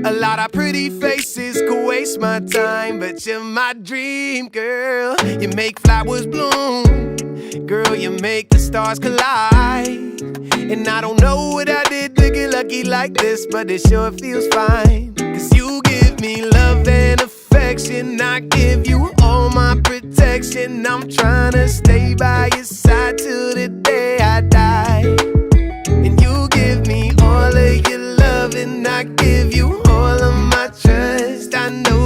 A lot of pretty faces could waste my time, but you're my dream girl. You make flowers bloom, girl, you make the stars collide. And I don't know what I did to get lucky like this, but it sure feels fine. Cause you give me love and affection, I give you all my protection. I'm trying to stay by your side till the day I die. And you give me all of your love and I give you all of my trust. I know